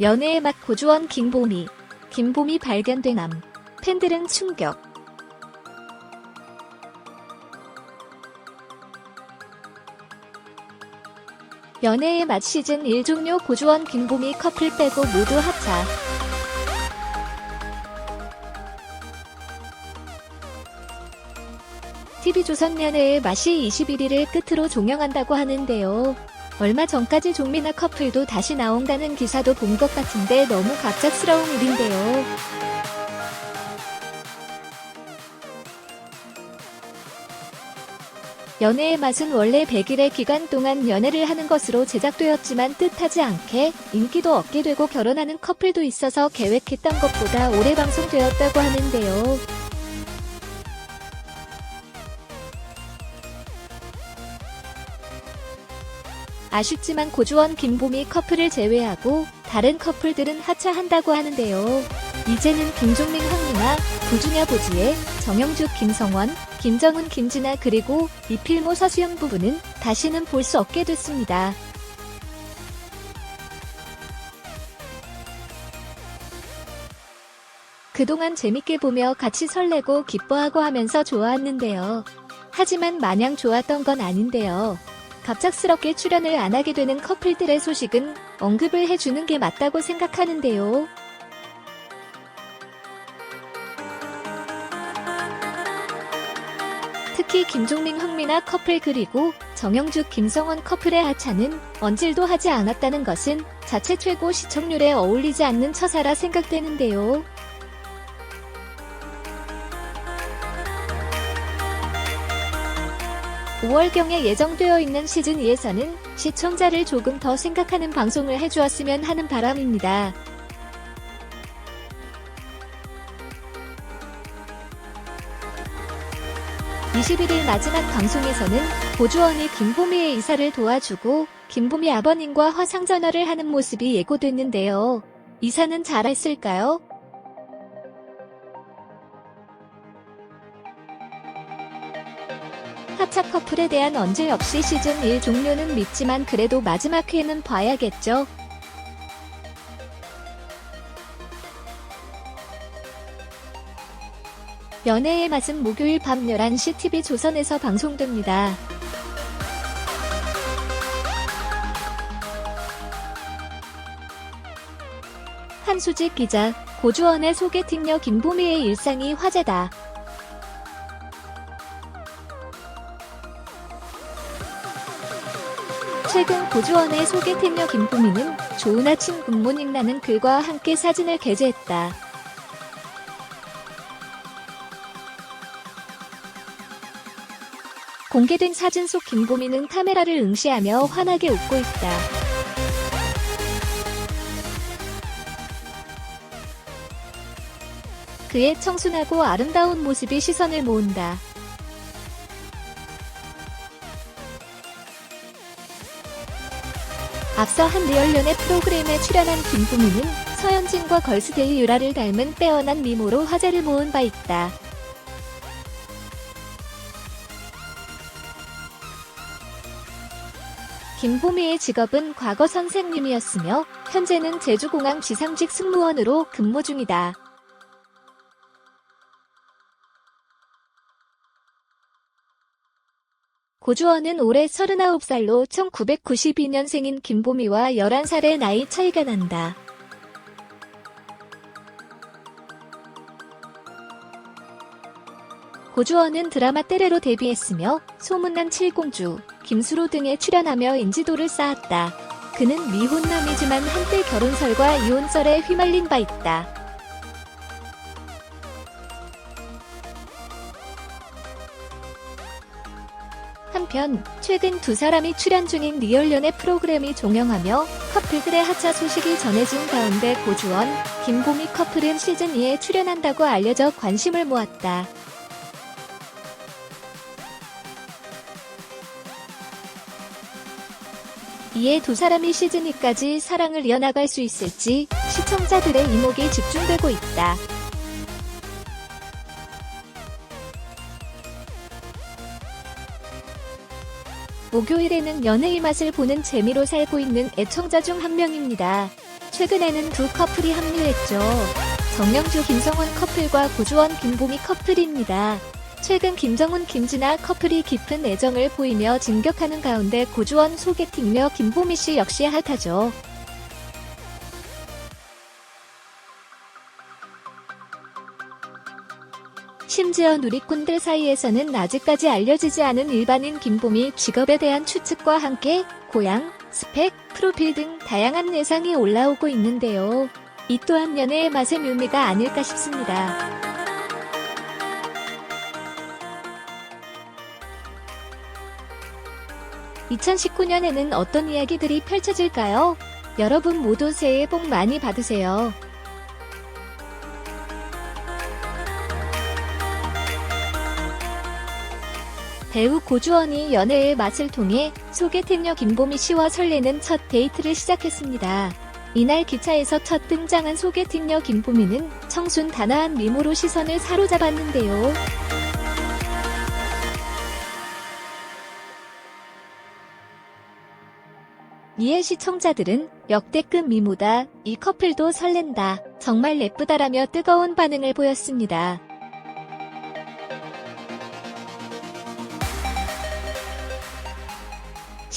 연애의 맛 고주원 김보미. 김보미 발견된 암. 팬들은 충격. 연애의 맛 시즌 1 종료. 고주원 김보미 커플 빼고 모두 하차. TV조선 연애의 맛이 21일을 끝으로 종영한다고 하는데요. 얼마 전까지 종민아 커플도 다시 나온다는 기사도 본 것 같은데 너무 갑작스러운 일인데요. 연애의 맛은 원래 100일의 기간 동안 연애를 하는 것으로 제작되었지만 뜻하지 않게 인기도 얻게 되고 결혼하는 커플도 있어서 계획했던 것보다 오래 방송되었다고 하는데요. 아쉽지만 고주원 김보미 커플을 제외하고 다른 커플들은 하차한다고 하는데요. 이제는 김종민 황민아, 구준야 보지혜, 정영주 김성원, 김정은 김진아 그리고 이필모 서수영 부부는 다시는 볼 수 없게 됐습니다. 그동안 재밌게 보며 같이 설레고 기뻐하고 하면서 좋아했는데요. 하지만 마냥 좋았던 건 아닌데요. 갑작스럽게 출연을 안 하게 되는 커플들의 소식은 언급을 해주는 게 맞다고 생각하는데요. 특히 김종민 황민아 커플 그리고 정영주 김성원 커플의 하차는 언질도 하지 않았다는 것은 자체 최고 시청률에 어울리지 않는 처사라 생각되는데요. 5월경에 예정되어 있는 시즌2에서는 시청자를 조금 더 생각하는 방송을 해주었으면 하는 바람입니다. (21일) 마지막 방송에서는 고주원이 김보미의 이사를 도와주고 김보미 아버님과 화상전화를 하는 모습이 예고됐는데요. 이사는 잘했을까요? 하차 커플에 대한 언질 없이 시즌 1 종료는 믿지만 그래도 마지막 회는 봐야겠죠. 연애의 맛은 목요일 밤 11시 TV조선에서 방송됩니다. 한수직 기자, 고주원의 소개팅녀 김보미의 일상이 화제다. 최근 고주원의 소개팅녀 김보미는 좋은 아침 굿모닝라는 글과 함께 사진을 게재했다. 공개된 사진 속 김보미는 카메라를 응시하며 환하게 웃고 있다. 그의 청순하고 아름다운 모습이 시선을 모은다. 앞서 한 리얼연애 프로그램에 출연한 김보미는 서현진과 걸스데이 유라를 닮은 빼어난 미모로 화제를 모은 바 있다. 김보미의 직업은 과거 선생님이었으며 현재는 제주공항 지상직 승무원으로 근무 중이다. 고주원은 올해 39살로 1992년생인 김보미와 11살의 나이 차이가 난다. 고주원은 드라마 떼레로 데뷔했으며 소문난 칠공주, 김수로 등에 출연하며 인지도를 쌓았다. 그는 미혼남이지만 한때 결혼설과 이혼설에 휘말린 바 있다. 한편 최근 두 사람이 출연 중인 리얼연애 프로그램이 종영하며 커플들의 하차 소식이 전해진 가운데 고주원, 김보미 커플은 시즌2에 출연한다고 알려져 관심을 모았다. 이에 두 사람이 시즌2까지 사랑을 이어나갈 수 있을지 시청자들의 이목이 집중되고 있다. 목요일에는 연애의 맛을 보는 재미로 살고 있는 애청자 중 한 명입니다. 최근에는 두 커플이 합류했죠. 정영주 김성원 커플과 고주원 김보미 커플입니다. 최근 김정훈 김진아 커플이 깊은 애정을 보이며 진격하는 가운데 고주원 소개팅녀 김보미 씨 역시 핫하죠. 심지어 누리꾼들 사이에서는 아직까지 알려지지 않은 일반인 김보미 직업에 대한 추측과 함께 고향, 스펙, 프로필 등 다양한 예상이 올라오고 있는데요. 이 또한 연애의 맛의 묘미가 아닐까 싶습니다. (2019년에는) 어떤 이야기들이 펼쳐질까요? 여러분 모두 새해 복 많이 받으세요. 배우 고주원이 연애의 맛을 통해 소개팅녀 김보미 씨와 설레는 첫 데이트를 시작했습니다. 이날 기차에서 첫 등장한 소개팅녀 김보미는 청순 단아한 미모로 시선을 사로잡았는데요. 이에 시청자들은 역대급 미모다, 이 커플도 설렌다, 정말 예쁘다라며 뜨거운 반응을 보였습니다.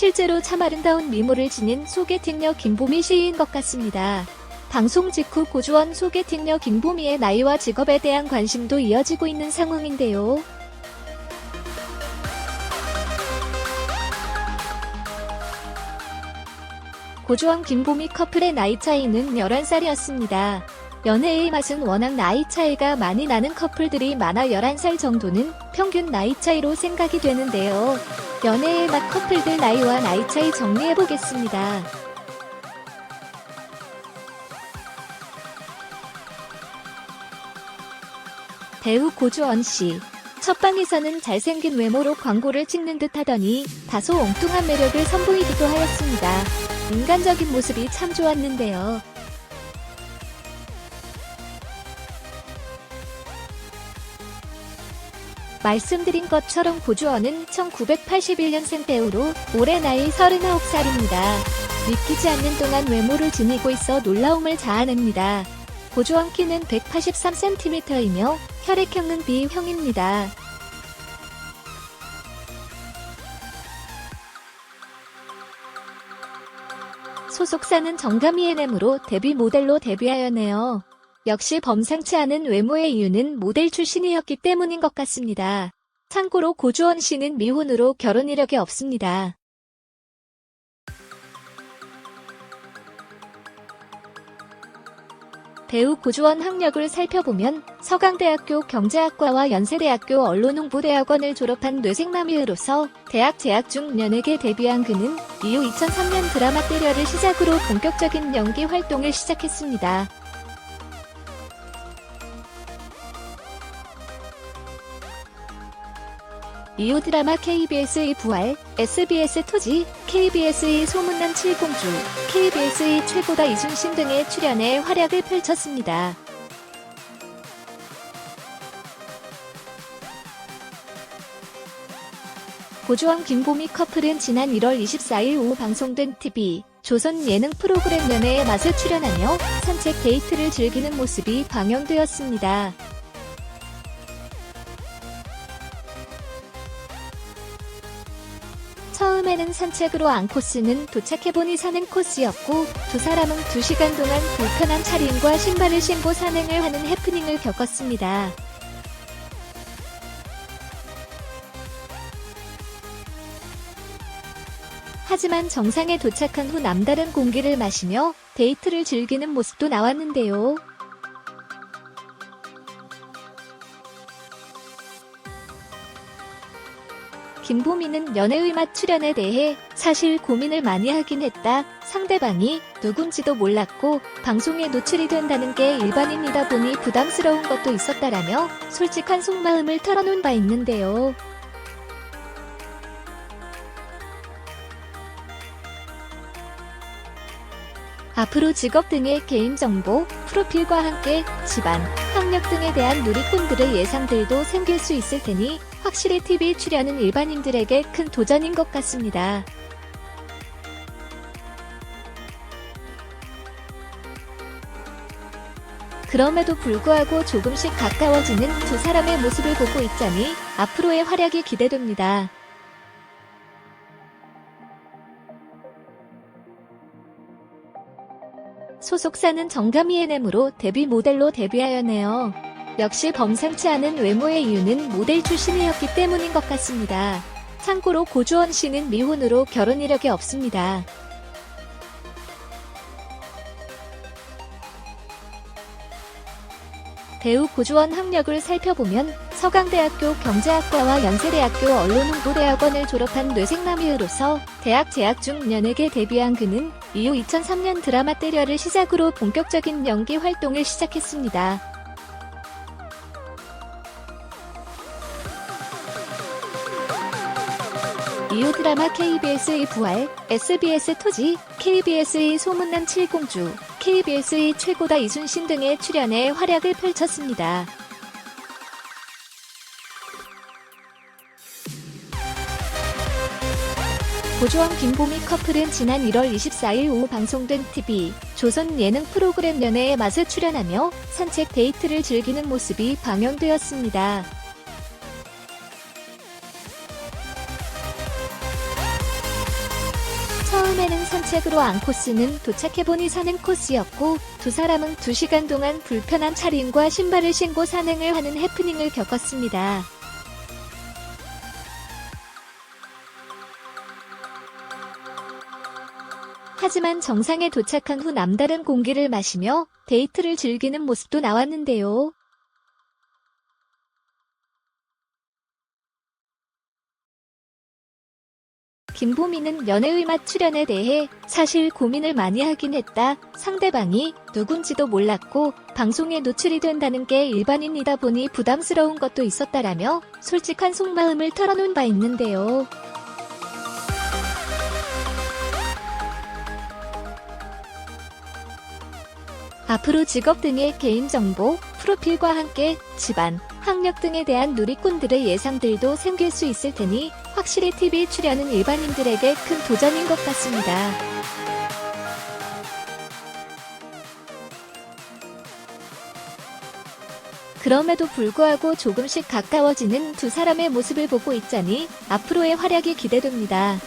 실제로 참 아름다운 미모를 지닌 소개팅녀 김보미 씨인 것 같습니다. 방송 직후 고주원 소개팅녀 김보미의 나이와 직업에 대한 관심도 이어지고 있는 상황인데요. 고주원 김보미 커플의 나이 차이는 11살이었습니다. 연애의 맛은 워낙 나이 차이가 많이 나는 커플들이 많아 11살 정도는 평균 나이 차이로 생각이 되는데요. 연애의 맛 커플들 나이와 나이 차이 정리해보겠습니다. 배우 고주원 씨. 첫방에서는 잘생긴 외모로 광고를 찍는 듯 하더니 다소 엉뚱한 매력을 선보이기도 하였습니다. 인간적인 모습이 참 좋았는데요. 말씀드린 것처럼 고주원은 1981년생 배우로 올해 나이 39살입니다. 믿기지 않는 동안 외모를 지니고 있어 놀라움을 자아냅니다. 고주원 키는 183cm이며 혈액형은 B형입니다. 소속사는 정감 E&M으로 데뷔 모델로 데뷔하였네요. 역시 범상치 않은 외모의 이유는 모델 출신이었기 때문인 것 같습니다. 참고로 고주원 씨는 미혼으로 결혼 이력이 없습니다. 배우 고주원 학력을 살펴보면 서강대학교 경제학과와 연세대학교 언론홍보대학원을 졸업한 뇌생남이으로서 대학 재학 중 연예계 데뷔한 그는 이후 2003년 드라마 때려를 시작으로 본격적인 연기 활동을 시작했습니다. 이후 드라마 KBS의 부활, SBS의 토지, KBS의 소문난 칠공주, KBS의 최고다 이순신 등에 출연해 활약을 펼쳤습니다. 고주원 김보미 커플은 지난 1월 24일 오후 방송된 TV, 조선 예능 프로그램 연애의 맛에 출연하며 산책 데이트를 즐기는 모습이 방영되었습니다. 처음에는 산책으로 앙코스는 도착해보니 산행 코스였고 두 사람은 2시간 동안 불편한 차림과 신발을 신고 산행을 하는 해프닝을 겪었습니다. 하지만 정상에 도착한 후 남다른 공기를 마시며 데이트를 즐기는 모습도 나왔는데요. 김보미는 연애의 맛 출연에 대해 사실 고민을 많이 하긴 했다. 상대방이 누군지도 몰랐고 방송에 노출이 된다는 게 일반인이다 보니 부담스러운 것도 있었다라며 솔직한 속마음을 털어놓은 바 있는데요. 앞으로 직업 등의 개인정보, 프로필과 함께 집안, 학력 등에 대한 누리꾼들의 예상들도 생길 수 있을 테니 확실히 TV 출연은 일반인들에게 큰 도전인 것 같습니다. 그럼에도 불구하고 조금씩 가까워지는 두 사람의 모습을 보고 있자니 앞으로의 활약이 기대됩니다. 소속사는 정가미 NM으로 데뷔 모델로 데뷔하였네요. 역시 범상치 않은 외모의 이유는 모델 출신이었기 때문인 것 같습니다. 참고로 고주원 씨는 미혼으로 결혼 이력이 없습니다. 배우 고주원 학력을 살펴보면 서강대학교 경제학과와 연세대학교 언론홍보대학원을 졸업한 뇌생남이으로서 대학 재학 중 연예계 데뷔한 그는 이후 2003년 드라마 때려를 시작으로 본격적인 연기 활동을 시작했습니다. 이후 드라마 KBS의 부활, SBS의 토지, KBS의 소문난 칠공주, KBS의 최고다 이순신 등에 출연해 활약을 펼쳤습니다. 고주원 김보미 커플은 지난 1월 24일 오후 방송된 TV, 조선 예능 프로그램 연애의 맛에 출연하며 산책 데이트를 즐기는 모습이 방영되었습니다. 처음에는 산책으로 안 코스는 도착해보니 산행 코스였고 두 사람은 2시간 동안 불편한 차림과 신발을 신고 산행을 하는 해프닝을 겪었습니다. 하지만 정상에 도착한 후 남다른 공기를 마시며 데이트를 즐기는 모습도 나왔는데요. 김보미는 연애의 맛 출연에 대해 사실 고민을 많이 하긴 했다. 상대방이 누군지도 몰랐고 방송에 노출이 된다는 게 일반인이다 보니 부담스러운 것도 있었다라며 솔직한 속마음을 털어놓은 바 있는데요. 앞으로 직업 등의 개인정보, 프로필과 함께 집안, 학력 등에 대한 누리꾼들의 예상들도 생길 수 있을 테니 확실히 TV 출연은 일반인들에게 큰 도전인 것 같습니다. 그럼에도 불구하고 조금씩 가까워지는 두 사람의 모습을 보고 있자니 앞으로의 활약이 기대됩니다.